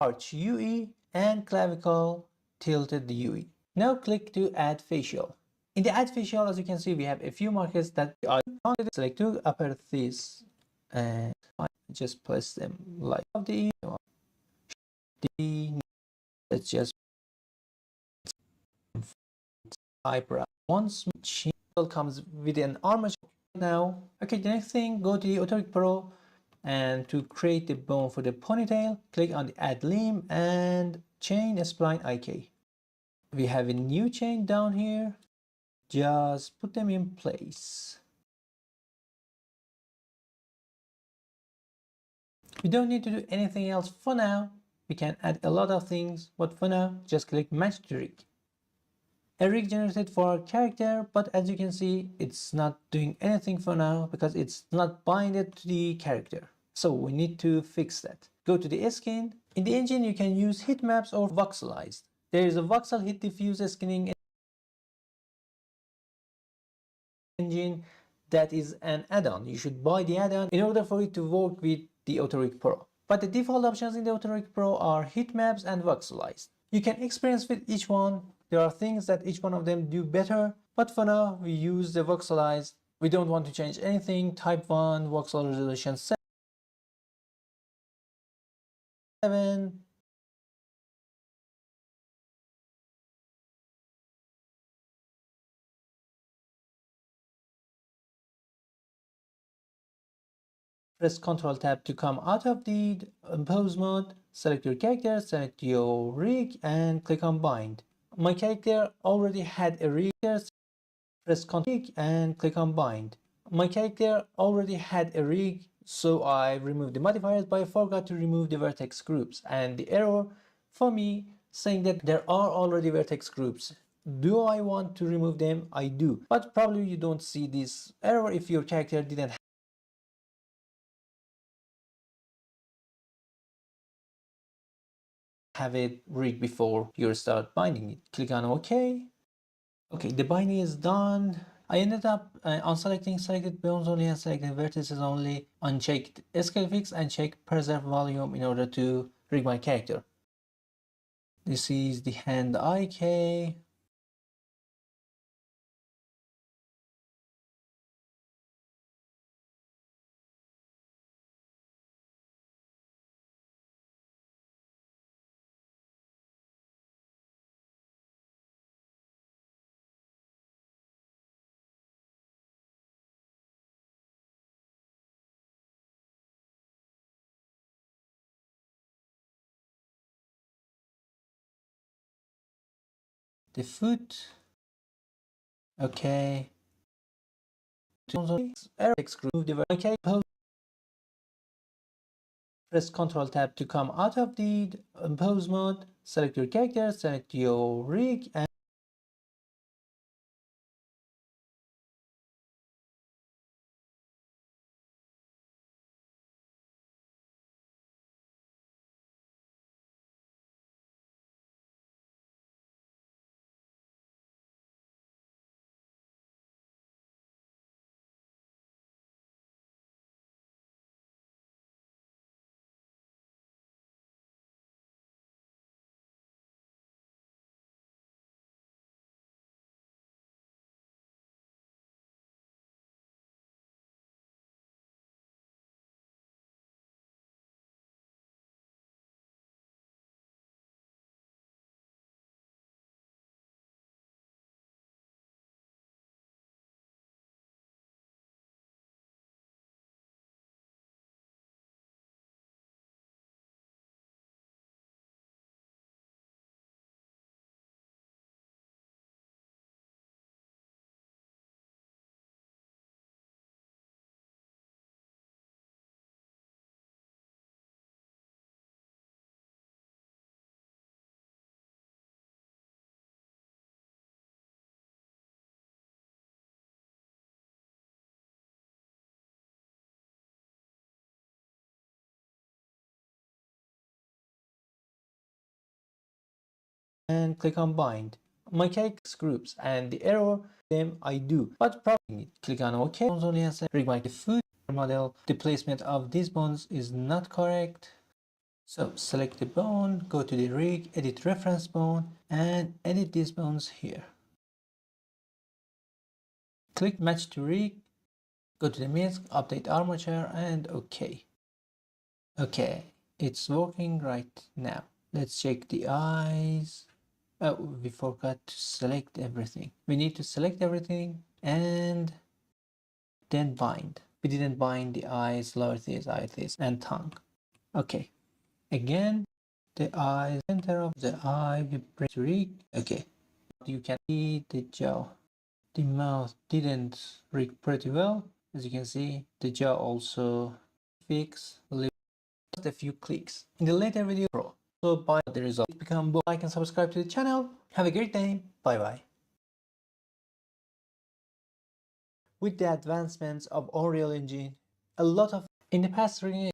arch UE and clavicle tilted UE. Now click to add facial. In the add facial, as you can see, we have a few markers that I select to upper this and I just place them like the let's just eyebrow. Once chin comes with an armature now. Okay, the next thing, go to the Authoric Pro and to create the bone for the ponytail, click on the add limb and chain spline IK. We have a new chain down here. Just put them in place. We don't need to do anything else for now. We can add a lot of things, but for now, just click match to rig. A rig generated for our character, but as you can see, it's not doing anything for now because it's not binded to the character. So we need to fix that. Go to the skin. In the engine, you can use heat maps or voxelized. There is a voxel heat diffuse skinning engine that is an add-on. You should buy the add-on in order for it to work with the Authoric Pro. But the default options in the Authoric Pro are heat maps and voxelized. You can experience with each one. There are things that each one of them do better, but for now we use the voxelized. We don't want to change anything. Type 1 voxel resolution 7. Press Ctrl Tab to come out of the pose mode. Select your character, select your rig and click on bind. My character already had a rig. Press Ctrl and click on bind. My character already had a rig, so I removed the modifiers, but I forgot to remove the vertex groups and the error for me saying that there are already vertex groups. Do I want to remove them? I do, but probably you don't see this error if your character didn't have it rigged before you start binding it. Click on OK. Okay, the binding is done. I ended up unselecting selected bones only and selecting vertices only, unchecked scale fix and check preserve volume in order to rig my character. This is the hand IK. The foot. Okay. Eric's group the okay. Press Ctrl Tab to come out of the pose mode. Select your character, select your rig and click on bind. My character's groups and the error them I do, but probably click on OK. Only and rig my foot model. The placement of these bones is not correct. So select the bone, go to the rig, edit reference bone, and edit these bones here. Click match to rig, go to the MISC, update armature, and OK. Okay, it's working right now. Let's check the eyes. Oh, we forgot to select everything. We need to select everything and then bind. We didn't bind the eyes, lower teeth, eye teeth, and tongue. Okay, again, the eye, center of the eye, we bring to rig. Okay, you can see the jaw. The mouth didn't rig pretty well. As you can see, the jaw also fixed just a few clicks. In the later video, so by the result, become both. Like and subscribe to the channel. Have a great day. Bye bye. With the advancements of Unreal Engine, a lot of in the past 3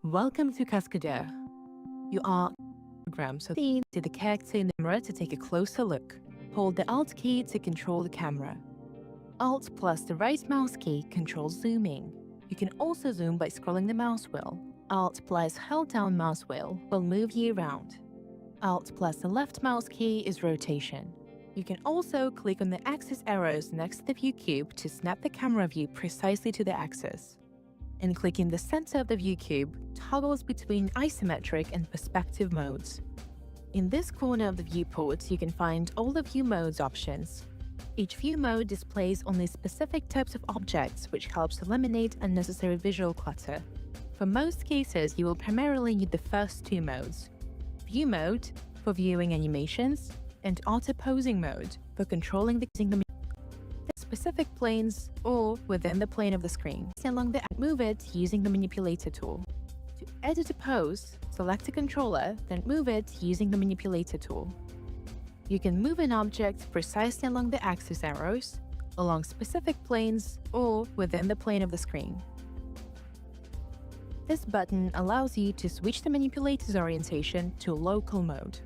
Welcome to Cascadeur. You are programmed so to the character in the camera to take a closer look. Hold the Alt key to control the camera. Alt plus the right mouse key controls zooming. You can also zoom by scrolling the mouse wheel. Alt plus held down mouse wheel will move you around. Alt plus the left mouse key is rotation. You can also click on the axis arrows next to the view cube to snap the camera view precisely to the axis. And clicking the center of the view cube toggles between isometric and perspective modes. In this corner of the viewport, you can find all the view modes options. Each view mode displays only specific types of objects, which helps eliminate unnecessary visual clutter. For most cases, you will primarily need the first two modes: View Mode for viewing animations, and Auto Posing Mode for controlling the specific planes or within the plane of the screen. Along the move it using the manipulator tool. To edit a pose, select a controller, then move it using the manipulator tool. You can move an object precisely along the axis arrows, along specific planes, or within the plane of the screen. This button allows you to switch the manipulator's orientation to local mode.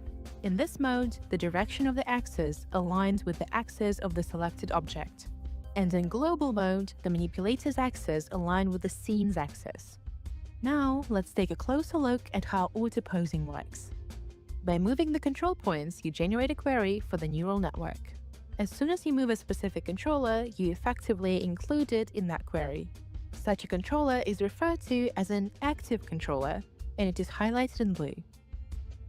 In this mode, the direction of the axis aligns with the axis of the selected object. And in global mode, the manipulator's axis aligns with the scene's axis. Now, let's take a closer look at how auto-posing works. By moving the control points, you generate a query for the neural network. As soon as you move a specific controller, you effectively include it in that query. Such a controller is referred to as an active controller, and it is highlighted in blue.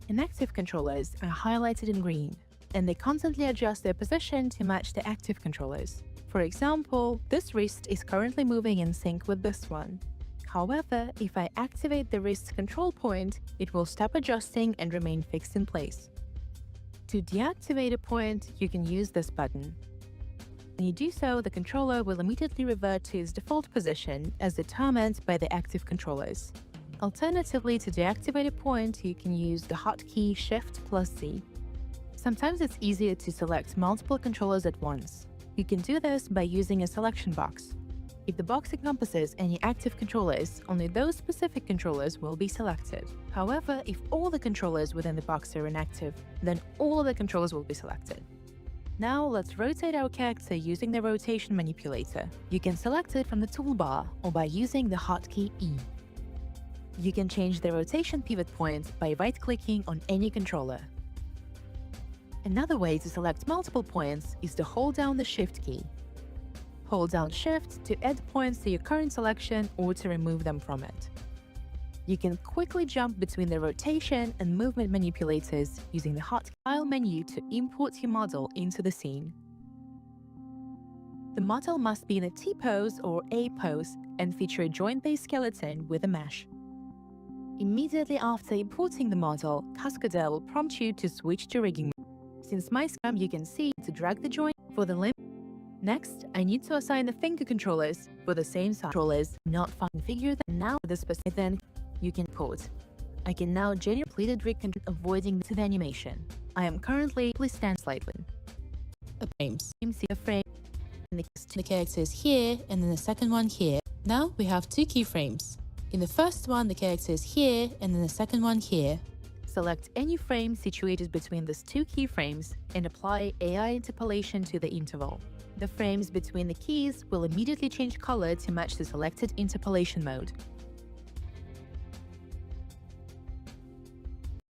Inactive controllers are highlighted in green, and they constantly adjust their position to match the active controllers. For example, this wrist is currently moving in sync with this one. However, if I activate the wrist's control point, it will stop adjusting and remain fixed in place. To deactivate a point, you can use this button. When you do so, the controller will immediately revert to its default position as determined by the active controllers. Alternatively, to deactivate a point, you can use the hotkey Shift plus Z. Sometimes it's easier to select multiple controllers at once. You can do this by using a selection box. If the box encompasses any active controllers, only those specific controllers will be selected. However, if all the controllers within the box are inactive, then all the controllers will be selected. Now let's rotate our character using the rotation manipulator. You can select it from the toolbar or by using the hotkey E. You can change the rotation pivot point by right-clicking on any controller. Another way to select multiple points is to hold down the Shift key. Hold down Shift to add points to your current selection or to remove them from it. You can quickly jump between the rotation and movement manipulators using the Hotkey File menu to import your model into the scene. The model must be in a T-pose or A-pose and feature a joint-based skeleton with a mesh. Immediately after importing the model, Cascadeur will prompt you to switch to rigging. Since my scam, you can see to drag the joint for the limb. Next, I need to assign the finger controllers for the same size. Controllers not configure them now the specific, then you can import. I can now generate completed rig control, avoiding the animation. I am currently stand slightly. Frames. See a frame. The character is here, and then the second one here. Now we have two keyframes. In the first one, the character is here, and then the second one here. Select any frame situated between these two keyframes and apply AI interpolation to the interval. The frames between the keys will immediately change color to match the selected interpolation mode.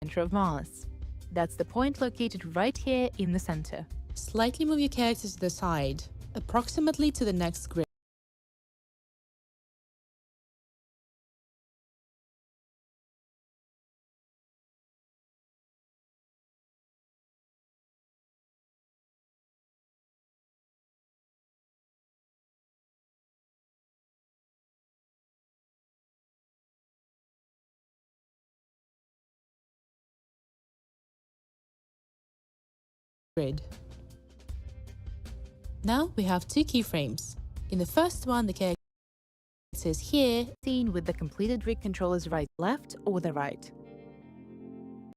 Center of mass. That's the point located right here in the center. Slightly move your character to the side, approximately to the next grid. Now we have two keyframes. In the first one, the character is here, Seen with the completed rig controllers right, left, or the right.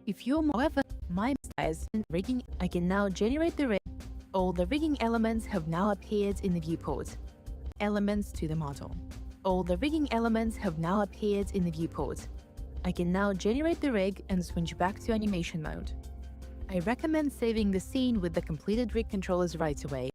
If you're, however, my size and rigging, I can now generate the rig. All the rigging elements have now appeared in the viewport. Elements to the model. All the rigging elements have now appeared in the viewport. I can now generate the rig and switch back to animation mode. I recommend saving the scene with the completed rig controllers right away.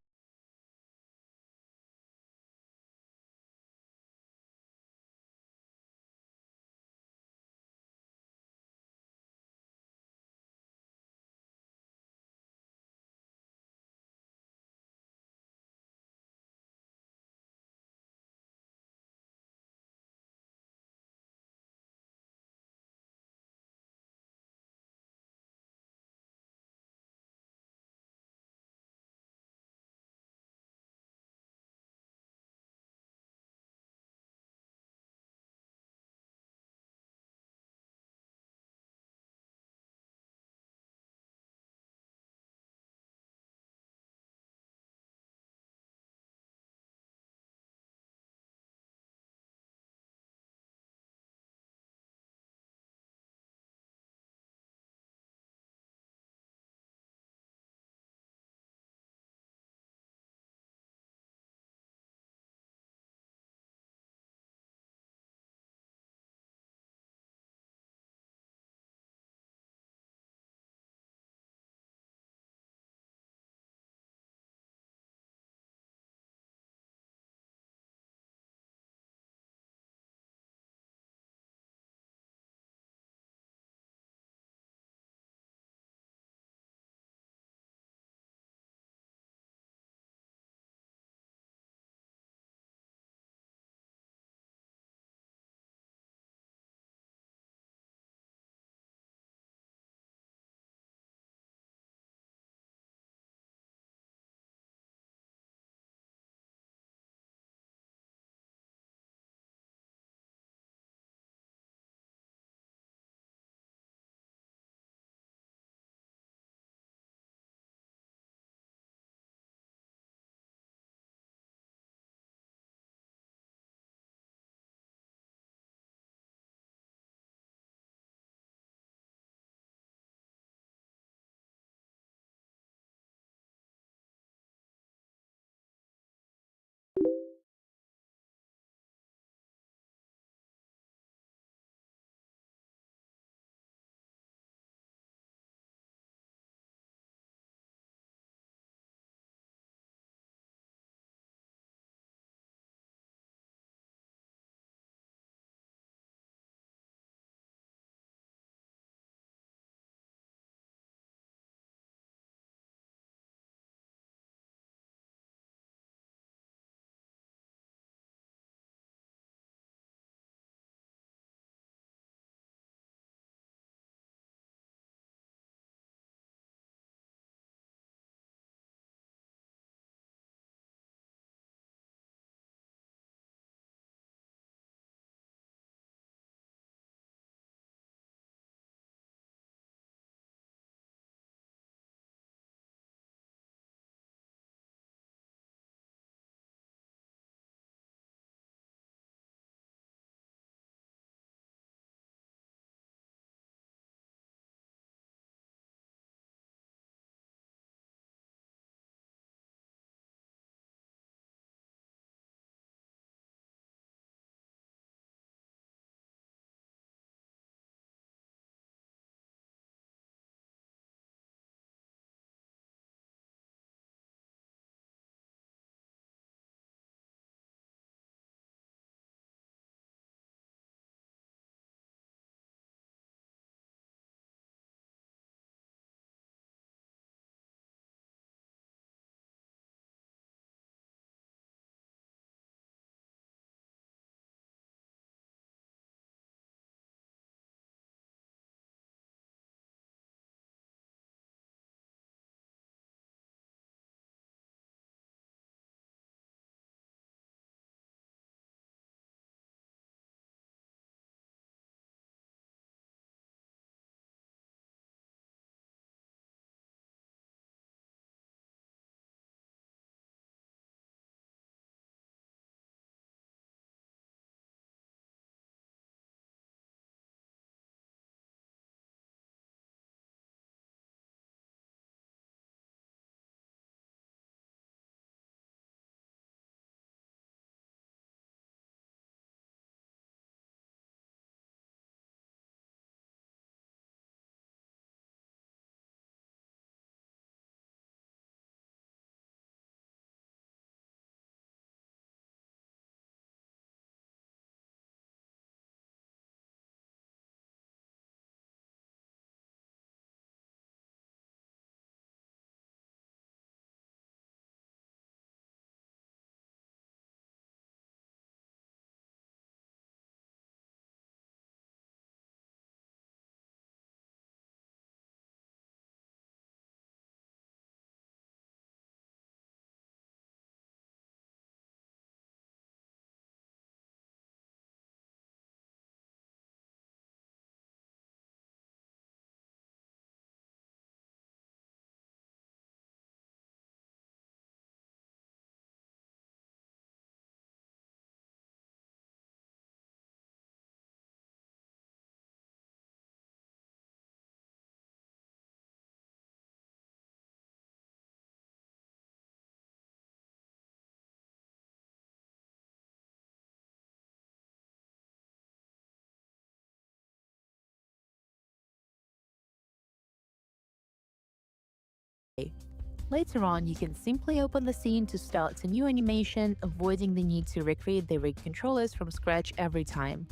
Later on, you can simply open the scene to start a new animation, avoiding the need to recreate the rig controllers from scratch every time.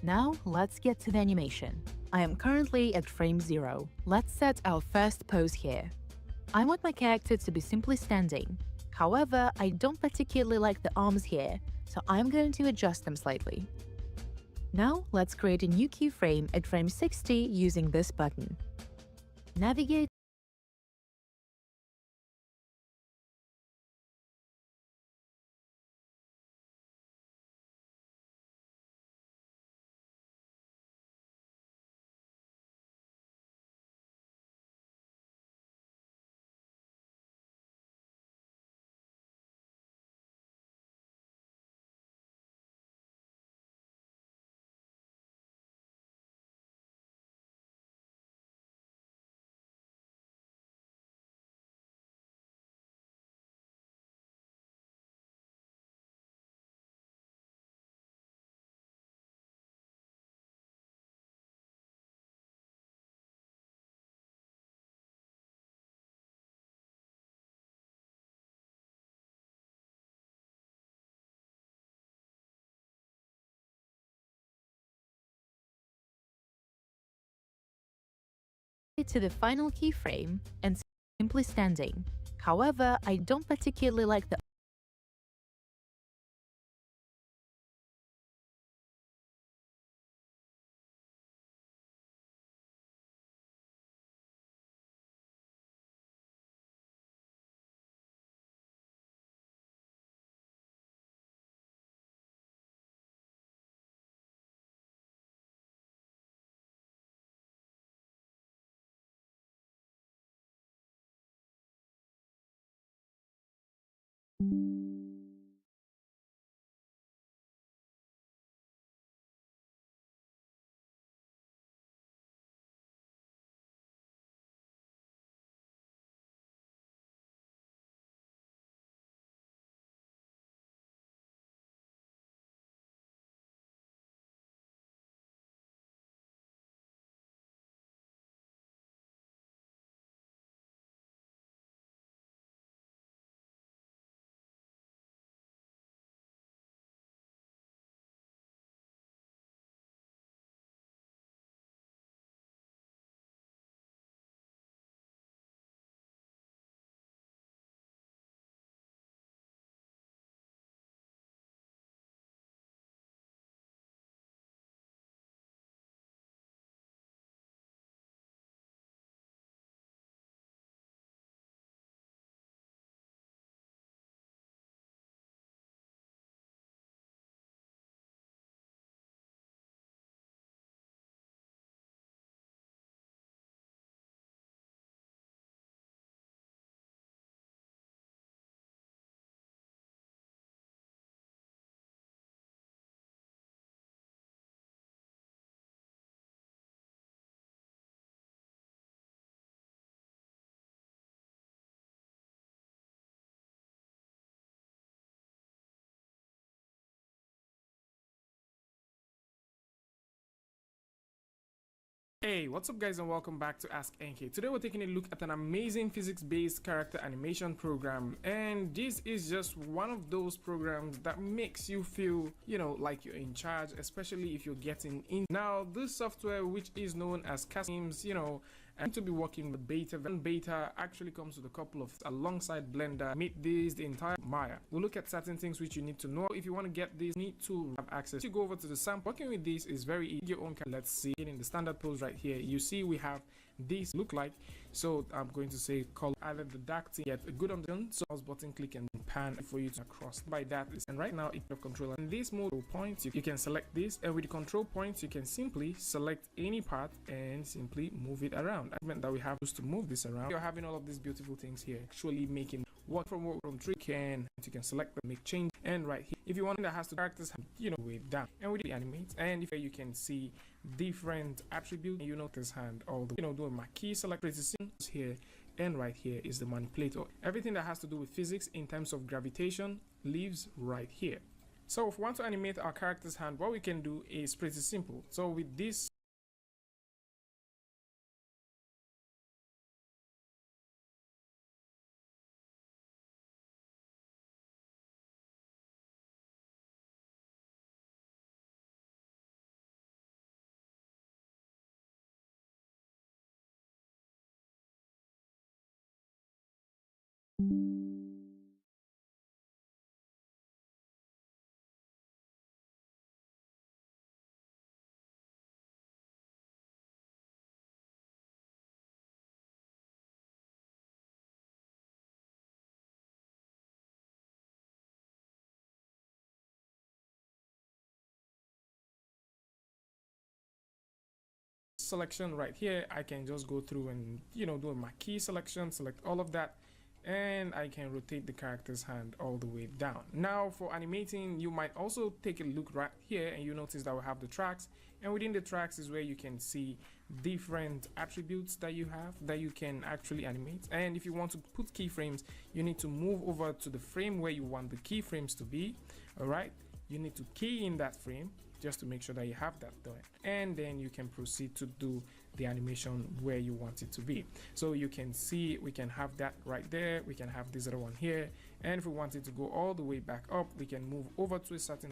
Now, let's get to the animation. I am currently at frame 0. Let's set our first pose here. I want my character to be simply standing. However, I don't particularly like the arms here, so I'm going to adjust them slightly. Now, let's create a new keyframe at frame 60 using this button. Navigate to the final keyframe and simply standing. However, I don't particularly like the Hey, what's up guys and welcome back to Ask NK. Today we're taking a look at an amazing physics-based character animation program, and this is just one of those programs that makes you feel, like you're in charge, especially if you're getting in. Now, this software, which is known as Castings, and to be working with beta. Then beta actually comes with a couple of alongside Blender. Meet this the entire Maya. We'll look at certain things which you need to know if you want to get this. Need to have access. You go over to the sample. Working with this is very easy. Your own. Let's see it in the standard pose right here. You see we have this look like. So I'm going to say color either the dark thing, get a good undertone. So mouse button click and pan for you to across. By that is, and right now it's your controller. In this mode points you can select this, and with the control points you can simply select any part and simply move it around. I meant that we have to move this around. You're having all of these beautiful things here, actually making work from 3 you can select the make change, and right here if you want that has to characters way down, and with the animate, and if you can see different attributes, this hand all the doing my key select precision here, and right here is the manipulator. Everything that has to do with physics in terms of gravitation lives right here. So if we want to animate our character's hand, what we can do is pretty simple. So with this Selection right here, I can just go through and do my key selection, select all of that, and I can rotate the character's hand all the way down. Now for animating, you might also take a look right here and you notice that we have the tracks, and within the tracks is where you can see different attributes that you have that you can actually animate. And if you want to put keyframes, you need to move over to the frame where you want the keyframes to be. All right, you need to key in that frame just to make sure that you have that done, and then you can proceed to do the animation where you want it to be. So you can see we can have that right there, we can have this other one here, and if we want it to go all the way back up, we can move over to a certain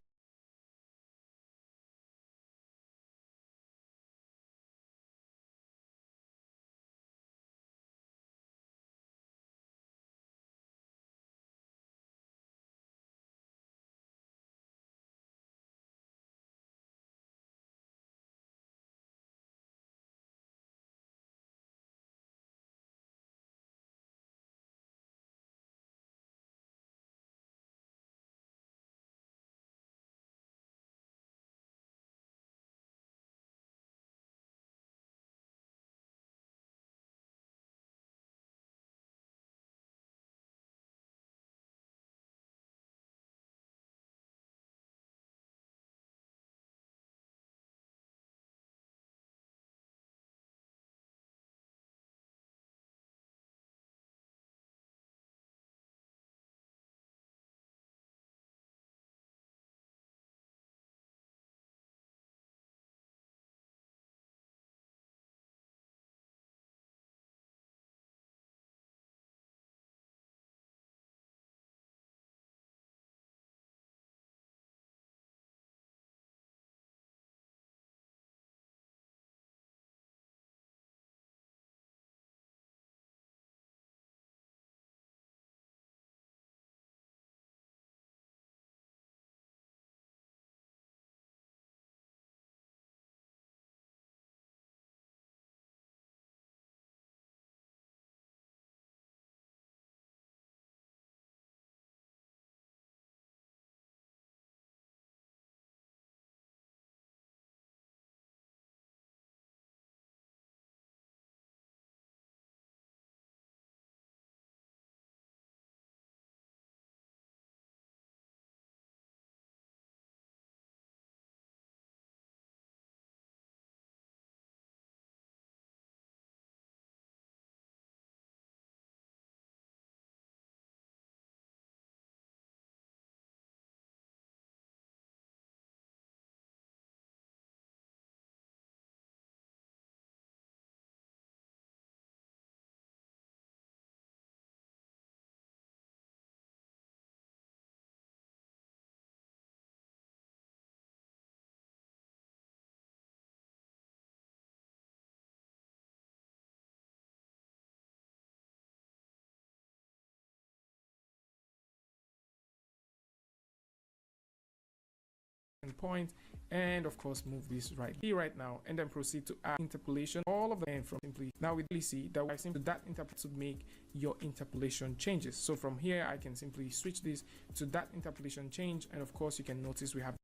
point, and of course move this right now, and then proceed to add interpolation all of them. And from simply now we really see that I simply that interpolate to make your interpolation changes. So from here I can simply switch this to that interpolation change, and of course you can notice we have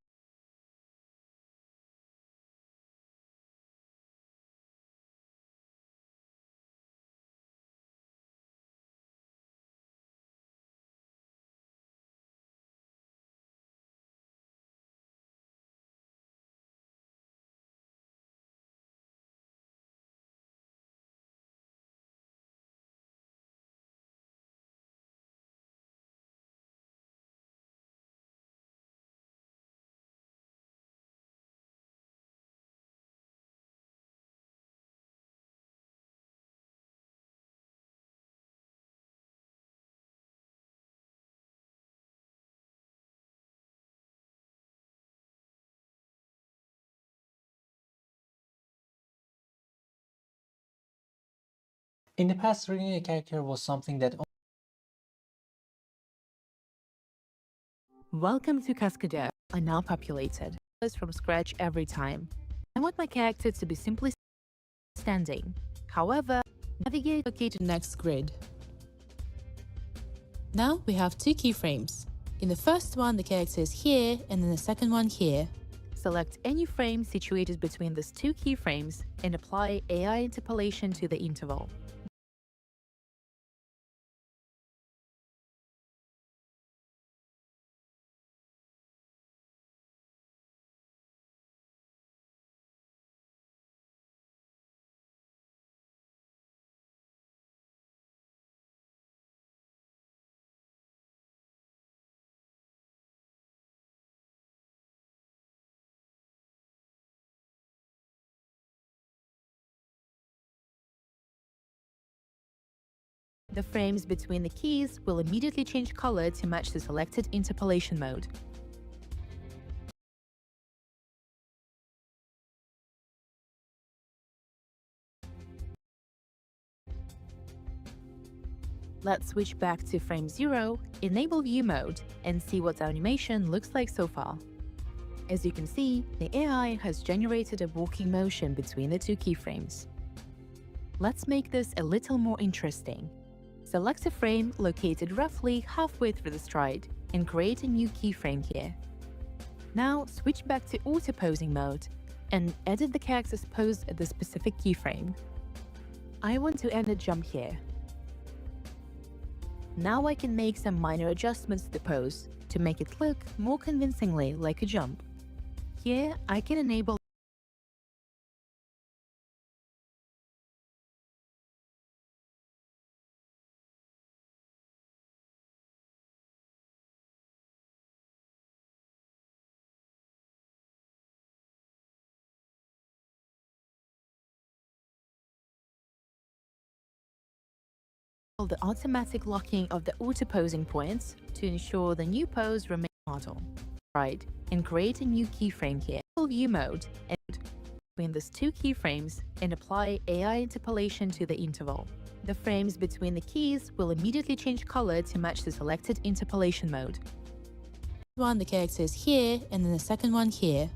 In the past, reading a character was something that Welcome to Cascadeur are now populated from scratch every time. I want my character to be simply standing. However, navigate to the next grid. Now we have two keyframes. In the first one, the character is here, and in the second one here. Select any frame situated between these two keyframes and apply AI interpolation to the interval. The frames between the keys will immediately change color to match the selected interpolation mode. Let's switch back to frame 0, enable view mode, and see what the animation looks like so far. As you can see, the AI has generated a walking motion between the two keyframes. Let's make this a little more interesting. Select a frame located roughly halfway through the stride and create a new keyframe here. Now switch back to auto posing mode and edit the character's pose at the specific keyframe. I want to end a jump here. Now I can make some minor adjustments to the pose to make it look more convincingly like a jump. Here I can enable the automatic locking of the auto posing points to ensure the new pose remains model. Right, and create a new keyframe here. View mode and between these two keyframes and apply AI interpolation to the interval. The frames between the keys will immediately change color to match the selected interpolation mode. One, the character is here, and then the second one here.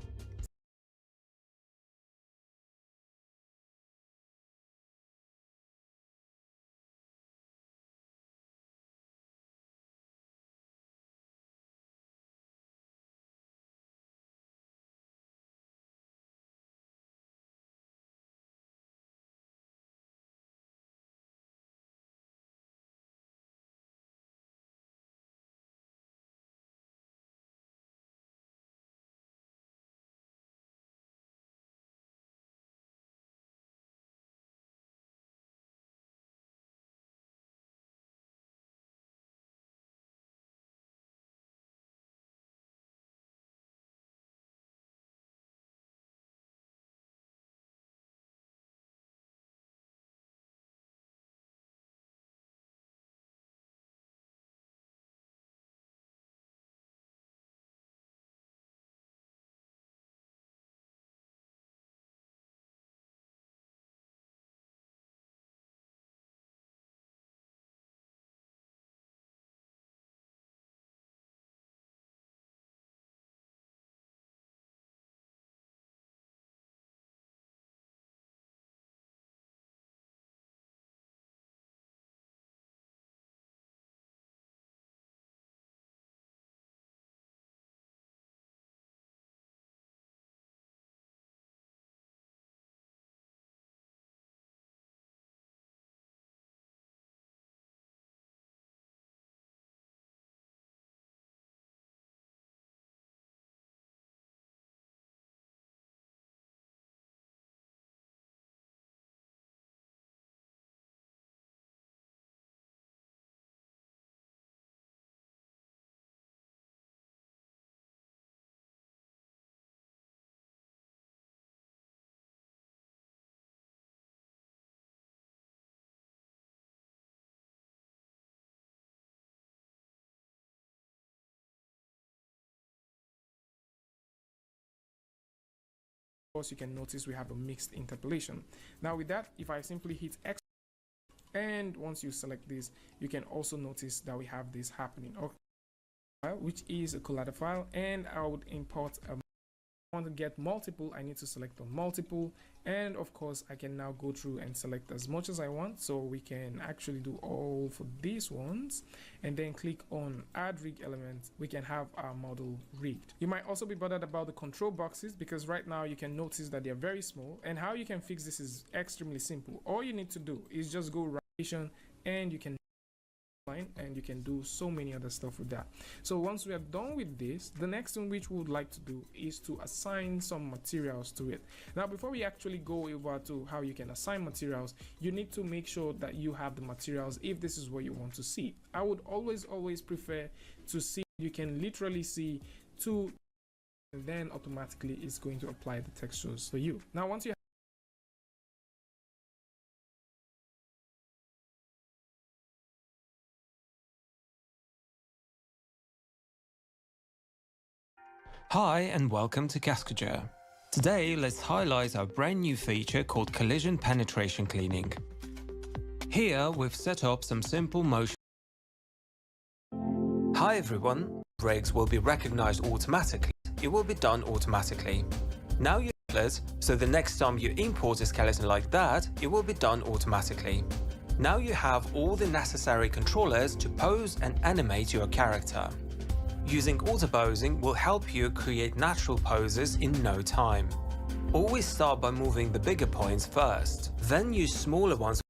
Course, you can notice we have a mixed interpolation. Now with that, if I simply hit X, and once you select this, you can also notice that we have this happening. Okay. file, which is a collada file, and I would import a want to get multiple, I need to select on multiple, and of course I can now go through and select as much as I want. So we can actually do all for these ones and then click on add rig element. We can have our model rigged. You might also be bothered about the control boxes, because right now you can notice that they're very small, and how you can fix this is extremely simple. All you need to do is just go rotation, and you can and you can do so many other stuff with that. So once we are done with this, the next thing which we would like to do is to assign some materials to it. Now before we actually go over to how you can assign materials, you need to make sure that you have the materials if this is what you want to see. I would always prefer to see, you can literally see two, and then automatically it's going to apply the textures for you. Now once you Hi and welcome to Cascadia. Today let's highlight our brand new feature called Collision Penetration Cleaning. Here we've set up some simple motion. Hi everyone, brakes will be recognized automatically. It will be done automatically. Now you it, so the next time you import a skeleton like that, it will be done automatically. Now you have all the necessary controllers to pose and animate your character. Using auto-posing will help you create natural poses in no time. Always start by moving the bigger points first, then use smaller ones.